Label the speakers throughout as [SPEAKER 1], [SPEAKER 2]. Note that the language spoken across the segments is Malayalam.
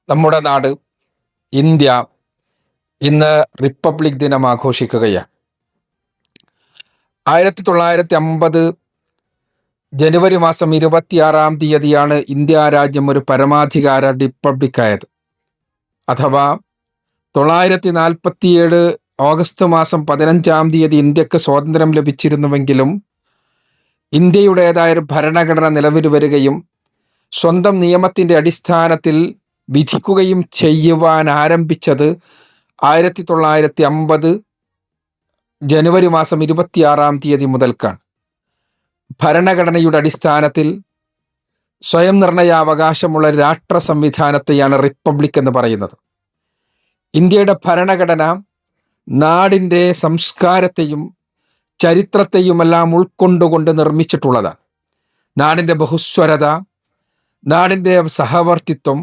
[SPEAKER 1] നമ്മുടെ നാട് ഇന്ത്യ ഇന്ന് റിപ്പബ്ലിക് ദിനം ആഘോഷിക്കുകയാണ്. 1950 ജനുവരി മാസം 26-ാം തീയതിയാണ് ഇന്ത്യ രാജ്യം ഒരു പരമാധികാര റിപ്പബ്ലിക്കായത്. അഥവാ 947 ഓഗസ്റ്റ് മാസം 15-ാം തീയതി ഇന്ത്യക്ക് സ്വാതന്ത്ര്യം ലഭിച്ചിരുന്നുവെങ്കിലും ഇന്ത്യയുടേതായൊരു ഭരണഘടന നിലവിൽ വരികയും സ്വന്തം നിയമത്തിൻ്റെ അടിസ്ഥാനത്തിൽ വിധിക്കുകയും ചെയ്യുവാൻ ആരംഭിച്ചത് 1950 ജനുവരി മാസം 26-ാം തീയതി മുതൽക്കാണ്. ഭരണഘടനയുടെ അടിസ്ഥാനത്തിൽ സ്വയം നിർണയാവകാശമുള്ള രാഷ്ട്ര സംവിധാനത്തെയാണ് റിപ്പബ്ലിക് എന്ന് പറയുന്നത്. ഇന്ത്യയുടെ ഭരണഘടന നാടിൻ്റെ സംസ്കാരത്തെയും ചരിത്രത്തെയുമെല്ലാം ഉൾക്കൊണ്ടുകൊണ്ട് നിർമ്മിച്ചിട്ടുള്ളതാണ്. നാടിൻ്റെ ബഹുസ്വരത, നാടിൻ്റെ സഹവർത്തിത്വം,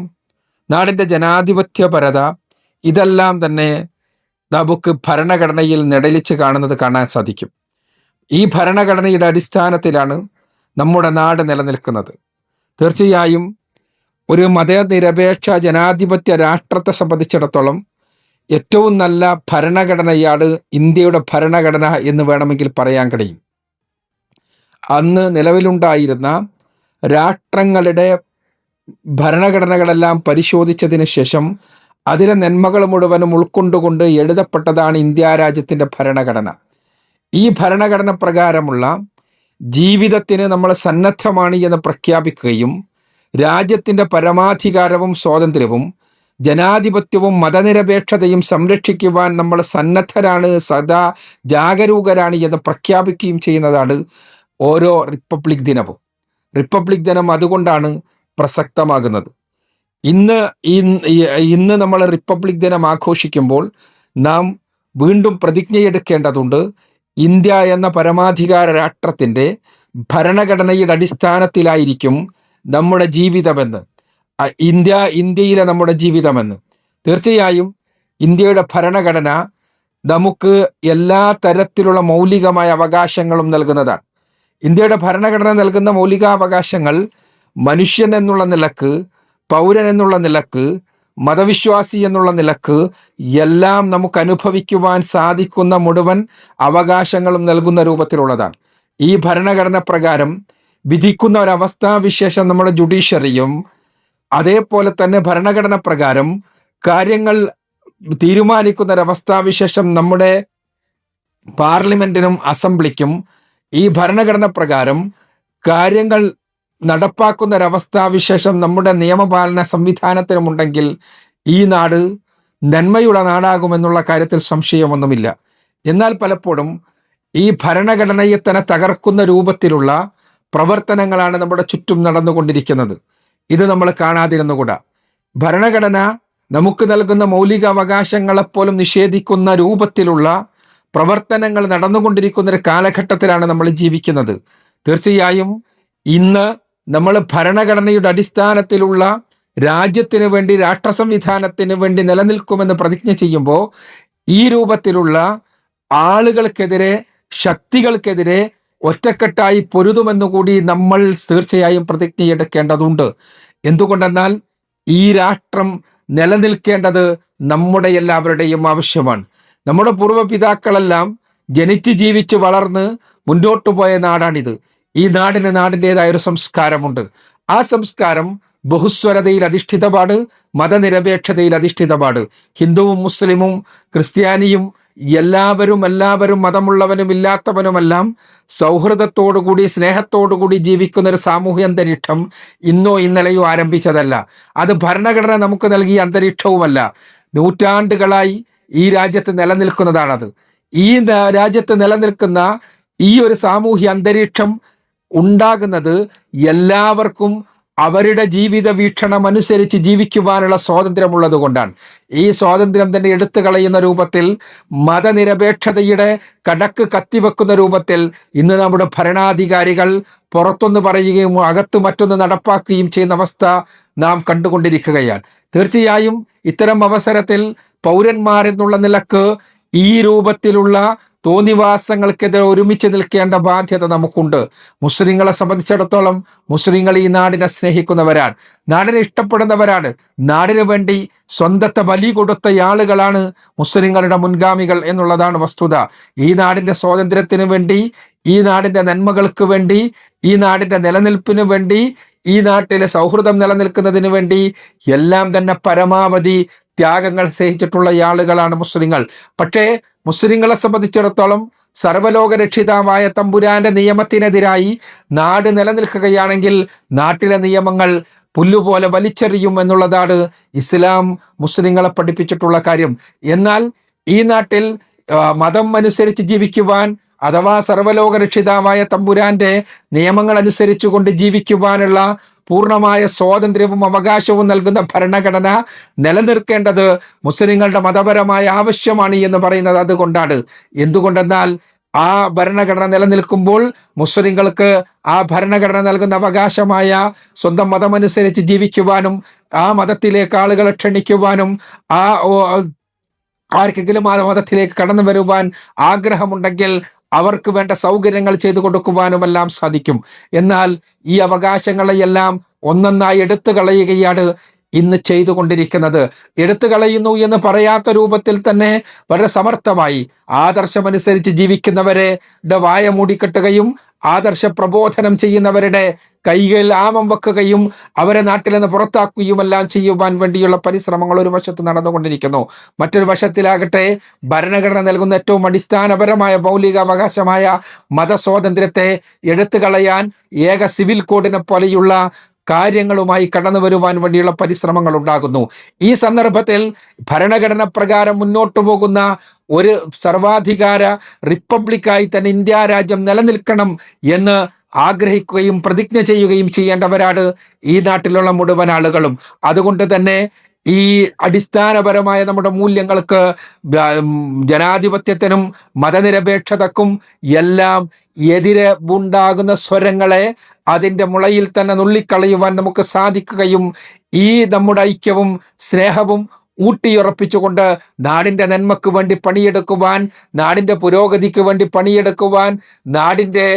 [SPEAKER 1] നാടിൻ്റെ ജനാധിപത്യപരത, ഇതെല്ലാം തന്നെ നമുക്ക് ഭരണഘടനയിൽ നെടലിച്ച് കാണാൻ സാധിക്കും. ഈ ഭരണഘടനയുടെ അടിസ്ഥാനത്തിലാണ് നമ്മുടെ നാട് നിലനിൽക്കുന്നത്. തീർച്ചയായും ഒരു മതനിരപേക്ഷ ജനാധിപത്യ രാഷ്ട്രത്തെ സംബന്ധിച്ചിടത്തോളം ഏറ്റവും നല്ല ഭരണഘടനയാണ് ഇന്ത്യയുടെ ഭരണഘടന എന്ന് വേണമെങ്കിൽ പറയാൻ കഴിയും. അന്ന് നിലവിലുണ്ടായിരുന്ന രാഷ്ട്രങ്ങളുടെ ഭരണഘടനകളെല്ലാം പരിശോധിച്ചതിന് ശേഷം അതിലെ നന്മകൾ മുഴുവനും ഉൾക്കൊണ്ടുകൊണ്ട് എഴുതപ്പെട്ടതാണ് ഇന്ത്യ രാജ്യത്തിൻ്റെ ഭരണഘടന. ഈ ഭരണഘടന പ്രകാരമുള്ള ജീവിതത്തിന് നമ്മൾ സന്നദ്ധമാണ് എന്ന് പ്രഖ്യാപിക്കുകയും രാജ്യത്തിൻ്റെ പരമാധികാരവും സ്വാതന്ത്ര്യവും ജനാധിപത്യവും മതനിരപേക്ഷതയും സംരക്ഷിക്കുവാൻ നമ്മൾ സന്നദ്ധരാണ്, സദാ ജാഗരൂകരാണ് എന്ന് പ്രഖ്യാപിക്കുകയും ചെയ്യുന്നതാണ് ഓരോ റിപ്പബ്ലിക് ദിനവും. റിപ്പബ്ലിക് ദിനം അതുകൊണ്ടാണ് പ്രസക്തമാകുന്നത്. ഇന്ന് നമ്മൾ റിപ്പബ്ലിക് ദിനം ആഘോഷിക്കുമ്പോൾ നാം വീണ്ടും പ്രതിജ്ഞയെടുക്കേണ്ടതുണ്ട്. ഇന്ത്യ എന്ന പരമാധികാര രാഷ്ട്രത്തിൻ്റെ ഭരണഘടനയുടെ അടിസ്ഥാനത്തിലായിരിക്കും നമ്മുടെ ജീവിതമെന്ന്, ഇന്ത്യയിലെ നമ്മുടെ ജീവിതമെന്ന്. തീർച്ചയായും ഇന്ത്യയുടെ ഭരണഘടന നമുക്ക് എല്ലാ തരത്തിലുള്ള മൗലികമായ അവകാശങ്ങളും നൽകുന്നതാണ്. ഇന്ത്യയുടെ ഭരണഘടന നൽകുന്ന മൗലികാവകാശങ്ങൾ മനുഷ്യൻ എന്നുള്ള നിലക്ക്, പൗരൻ എന്നുള്ള നിലക്ക്, മതവിശ്വാസി എന്നുള്ള നിലക്ക് എല്ലാം നമുക്ക് അനുഭവിക്കുവാൻ സാധിക്കുന്ന മുഴുവൻ അവകാശങ്ങളും നൽകുന്ന രൂപത്തിലുള്ളതാണ്. ഈ ഭരണഘടന പ്രകാരം വിധിക്കുന്ന ഒരവസ്ഥാവിശേഷം നമ്മുടെ ജുഡീഷ്യറിയും, അതേപോലെ തന്നെ ഭരണഘടന പ്രകാരം കാര്യങ്ങൾ തീരുമാനിക്കുന്ന ഒരവസ്ഥാവിശേഷം നമ്മുടെ പാർലമെൻറ്റിനും അസംബ്ലിക്കും, ഈ ഭരണഘടന പ്രകാരം കാര്യങ്ങൾ നടപ്പാക്കുന്ന ഒരവസ്ഥാവിശേഷം നമ്മുടെ നിയമപാലന സംവിധാനത്തിനുമുണ്ടെങ്കിൽ ഈ നാട് നന്മയുടെ നാടാകുമെന്നുള്ള കാര്യത്തിൽ സംശയമൊന്നുമില്ല. എന്നാൽ പലപ്പോഴും ഈ ഭരണഘടനയെ തന്നെ തകർക്കുന്ന രൂപത്തിലുള്ള പ്രവർത്തനങ്ങളാണ് നമ്മുടെ ചുറ്റും നടന്നുകൊണ്ടിരിക്കുന്നത്. ഇത് നമ്മൾ കാണാതിരുന്നുകൂടാ. ഭരണഘടന നമുക്ക് നൽകുന്ന മൗലിക അവകാശങ്ങളെപ്പോലും നിഷേധിക്കുന്ന രൂപത്തിലുള്ള പ്രവർത്തനങ്ങൾ നടന്നുകൊണ്ടിരിക്കുന്ന ഒരു കാലഘട്ടത്തിലാണ് നമ്മൾ ജീവിക്കുന്നത്. തീർച്ചയായും ഇന്ന് നമ്മൾ ഭരണഘടനയുടെ അടിസ്ഥാനത്തിലുള്ള രാജ്യത്തിന് വേണ്ടി, രാഷ്ട്ര സംവിധാനത്തിന് വേണ്ടി നിലനിൽക്കുമെന്ന് പ്രതിജ്ഞ ചെയ്യുമ്പോൾ ഈ രൂപത്തിലുള്ള ആളുകൾക്കെതിരെ, ശക്തികൾക്കെതിരെ ഒറ്റക്കെട്ടായി പൊരുതുമെന്നുകൂടി നമ്മൾ തീർച്ചയായും പ്രതിജ്ഞയെടുക്കേണ്ടതുണ്ട്. എന്തുകൊണ്ടെന്നാൽ ഈ രാഷ്ട്രം നിലനിൽക്കേണ്ടത് നമ്മുടെ എല്ലാവരുടെയും ആവശ്യമാണ്. നമ്മുടെ പൂർവ്വപിതാക്കളെല്ലാം ജനിച്ച് ജീവിച്ച് വളർന്ന് മുന്നോട്ട് പോയ നാടാണിത്. ഈ നാടിന് നാടിൻ്റെതായ ഒരു സംസ്കാരമുണ്ട്. ആ സംസ്കാരം ബഹുസ്വരതയിൽ അധിഷ്ഠിതമാണ്, മതനിരപേക്ഷതയിൽ അധിഷ്ഠിതമാണ്. ഹിന്ദുവും മുസ്ലിമും ക്രിസ്ത്യാനിയും എല്ലാവരും മതമുള്ളവനും ഇല്ലാത്തവനുമെല്ലാം സൗഹൃദത്തോടുകൂടി, സ്നേഹത്തോടുകൂടി ജീവിക്കുന്ന ഒരു സാമൂഹ്യ അന്തരീക്ഷം ഇന്നോ ഇന്നലെയോ ആരംഭിച്ചതല്ല. അത് ഭരണഘടന നമുക്ക് നൽകിയ അന്തരീക്ഷവുമല്ല. നൂറ്റാണ്ടുകളായി ഈ രാജ്യത്ത് നിലനിൽക്കുന്നതാണത്. ഈ രാജ്യത്ത് നിലനിൽക്കുന്ന ഈ ഒരു സാമൂഹ്യ അന്തരീക്ഷം ഉണ്ടാകുന്നത് എല്ലാവർക്കും അവരുടെ ജീവിത വീക്ഷണം അനുസരിച്ച് ജീവിക്കുവാനുള്ള സ്വാതന്ത്ര്യമുള്ളത് കൊണ്ടാണ്. ഈ സ്വാതന്ത്ര്യം തന്നെ എടുത്തു കളയുന്ന രൂപത്തിൽ, മതനിരപേക്ഷതയുടെ കടക്ക് കത്തിവെക്കുന്ന രൂപത്തിൽ ഇന്ന് നമ്മുടെ ഭരണാധികാരികൾ പുറത്തൊന്ന് പറയുകയും അകത്ത് മറ്റൊന്ന് നടപ്പാക്കുകയും ചെയ്യുന്ന അവസ്ഥ നാം കണ്ടുകൊണ്ടിരിക്കുകയാണ്. തീർച്ചയായും ഇത്തരം അവസരത്തിൽ പൗരന്മാരെന്നുള്ള നിലക്ക് ഈ രൂപത്തിലുള്ള തോന്നിവാസങ്ങൾക്കെതിരെ ഒരുമിച്ച് നിൽക്കേണ്ട ബാധ്യത നമുക്കുണ്ട്. മുസ്ലിങ്ങളെ സംബന്ധിച്ചിടത്തോളം മുസ്ലിങ്ങൾ ഈ നാടിനെ സ്നേഹിക്കുന്നവരാണ്, നാടിനെ ഇഷ്ടപ്പെടുന്നവരാണ്. നാടിനു വേണ്ടി സ്വന്തത്തെ ബലി കൊടുത്ത ആളുകളാണ് മുസ്ലിങ്ങളുടെ മുൻഗാമികൾ എന്നുള്ളതാണ് വസ്തുത. ഈ നാടിന്റെ സ്വാതന്ത്ര്യത്തിന് വേണ്ടി, ഈ നാടിന്റെ നന്മകൾക്ക് വേണ്ടി, ഈ നാടിന്റെ നിലനിൽപ്പിന് വേണ്ടി, ഈ നാട്ടിലെ സൗഹൃദം നിലനിൽക്കുന്നതിന് വേണ്ടി എല്ലാം തന്നെ പരമാവധി ത്യാഗങ്ങൾ സഹിച്ചിട്ടുള്ള ആളുകളാണ് മുസ്ലിങ്ങൾ. പക്ഷേ മുസ്ലിങ്ങളെ സംബന്ധിച്ചിടത്തോളം സർവലോക രക്ഷിതാവായ തമ്പുരാന്റെ നിയമത്തിനെതിരായി നാട് നിലനിൽക്കുകയാണെങ്കിൽ നാട്ടിലെ നിയമങ്ങൾ പുല്ലുപോലെ വലിച്ചെറിയും എന്നുള്ളതാണ് ഇസ്ലാം മുസ്ലിങ്ങളെ പഠിപ്പിച്ചിട്ടുള്ള കാര്യം. എന്നാൽ ഈ നാട്ടിൽ മതം അനുസരിച്ച് ജീവിക്കുവാൻ, അഥവാ സർവലോക രക്ഷിതാവായ തമ്പുരാന്റെ നിയമങ്ങൾ അനുസരിച്ചുകൊണ്ട് ജീവിക്കുവാനുള്ള പൂർണ്ണമായ സ്വാതന്ത്ര്യവും അവകാശവും നൽകുന്ന ഭരണഘടന നിലനിർത്തേണ്ടത് മുസ്ലിങ്ങളുടെ മതപരമായ ആവശ്യമാണ് എന്ന് പറയുന്നത് അതുകൊണ്ടാണ്. എന്തുകൊണ്ടെന്നാൽ ആ ഭരണഘടന നിലനിൽക്കുമ്പോൾ മുസ്ലിങ്ങൾക്ക് ആ ഭരണഘടന നൽകുന്ന അവകാശമായ സ്വന്തം മതമനുസരിച്ച് ജീവിക്കുവാനും ആ മതത്തിലേക്ക് ആളുകളെ ക്ഷണിക്കുവാനും ആർക്കെങ്കിലും ആ മതത്തിലേക്ക് കടന്നു വരുവാൻ ആഗ്രഹമുണ്ടെങ്കിൽ അവർക്ക് വേണ്ട സൗകര്യങ്ങൾ ചെയ്തു കൊടുക്കുവാനുമെല്ലാം സാധിക്കും. എന്നാൽ ഈ അവകാശങ്ങളെയെല്ലാം ഒന്നൊന്നായി എടുത്തു കളയുകയാണ് ഇന്ന് ചെയ്തുകൊണ്ടിരിക്കുന്നത്. എടുത്തു കളയുന്നു എന്ന് പറയാത്ത രൂപത്തിൽ തന്നെ വളരെ സമർത്ഥമായി ആദർശമനുസരിച്ച് ജീവിക്കുന്നവരെ വായ മൂടിക്കെട്ടുകയും ആദർശ പ്രബോധനം ചെയ്യുന്നവരുടെ കൈകൾ ആമം വെക്കുകയും അവരെ നാട്ടിൽ നിന്ന് പുറത്താക്കുകയുമെല്ലാം ചെയ്യുവാൻ വേണ്ടിയുള്ള പരിശ്രമങ്ങൾ ഒരു വശത്ത് നടന്നുകൊണ്ടിരിക്കുന്നു. മറ്റൊരു വശത്തിലാകട്ടെ ഭരണഘടന നൽകുന്ന ഏറ്റവും അടിസ്ഥാനപരമായ മൗലികാവകാശമായ മതസ്വാതന്ത്ര്യത്തെ എടുത്തു കളയാൻ ഏക സിവിൽ കോഡിനെ പോലെയുള്ള കാര്യങ്ങളുമായി കടന്നു വരുവാൻ വേണ്ടിയുള്ള പരിശ്രമങ്ങൾ ഉണ്ടാകുന്നു. ഈ സന്ദർഭത്തിൽ ഭരണഘടന പ്രകാരം മുന്നോട്ടു പോകുന്ന ഒരു സർവാധികാര റിപ്പബ്ലിക്കായി തന്നെ ഇന്ത്യ രാജ്യം നിലനിൽക്കണം എന്ന് ആഗ്രഹിക്കുകയും പ്രതിജ്ഞ ചെയ്യുകയും ചെയ്യേണ്ടവരാണ് ഈ നാട്ടിലുള്ള മുഴുവൻ ആളുകളും. അതുകൊണ്ട് തന്നെ ഈ അടിസ്ഥാനപരമായ നമ്മുടെ മൂല്യങ്ങൾക്ക്, ജനാധിപത്യത്തിനും മതനിരപേക്ഷതക്കും എല്ലാം എതിരെ ഉണ്ടാകുന്ന സ്വരങ്ങളെ അതിൻ്റെ മുളയിൽ തന്നെ നുള്ളിക്കളയുവാൻ നമുക്ക് സാധിക്കുകയും ഈ നമ്മുടെ ഐക്യവും സ്നേഹവും ഊട്ടിയുറപ്പിച്ചുകൊണ്ട് നാടിൻ്റെ നന്മയ്ക്ക് വേണ്ടി പണിയെടുക്കുവാൻ, നാടിൻ്റെ പുരോഗതിക്ക് വേണ്ടി പണിയെടുക്കുവാൻ, നാടിൻ്റെ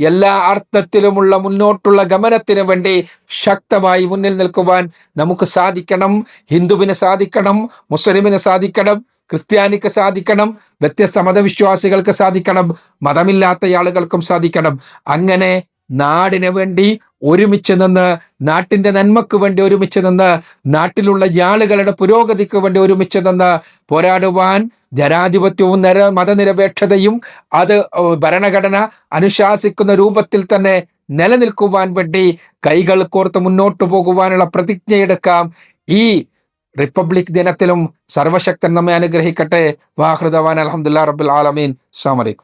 [SPEAKER 1] എല്ലാ അർത്ഥത്തിലുമുള്ള മുന്നോട്ടുള്ള ഗമനത്തിന് വേണ്ടി ശക്തമായി മുന്നിൽ നിൽക്കുവാൻ നമുക്ക് സാധിക്കണം. ഹിന്ദുവിന് സാധിക്കണം, മുസ്ലിമിന് സാധിക്കണം, ക്രിസ്ത്യാനിക്ക് സാധിക്കണം, വ്യത്യസ്ത മതവിശ്വാസികൾക്ക് സാധിക്കണം, മതമില്ലാത്ത ആളുകൾക്കും സാധിക്കണം. അങ്ങനെ നാടിന് വേണ്ടി ഒരുമിച്ച് നിന്ന്, നാട്ടിൻ്റെ നന്മക്ക് വേണ്ടി ഒരുമിച്ച് നിന്ന്, നാട്ടിലുള്ള ആളുകളുടെ പുരോഗതിക്ക് വേണ്ടി ഒരുമിച്ച് നിന്ന് പോരാടുവാൻ ജനാധിപത്യവും മതനിരപേക്ഷതയും അത് ഭരണഘടന അനുശാസിക്കുന്ന രൂപത്തിൽ തന്നെ നിലനിൽക്കുവാൻ വേണ്ടി കൈകൾ കോർത്ത് മുന്നോട്ട് പോകുവാനുള്ള പ്രതിജ്ഞയെടുക്കാം. ഈ റിപ്പബ്ലിക് ദിനത്തിലും സർവശക്തൻ നമ്മെ അനുഗ്രഹിക്കട്ടെ. വാഹൃദവാൻ അൽഹംദുലില്ലാഹി റബ്ബിൽ ആലമീൻ. അസ്സലാമു അലൈക്കും.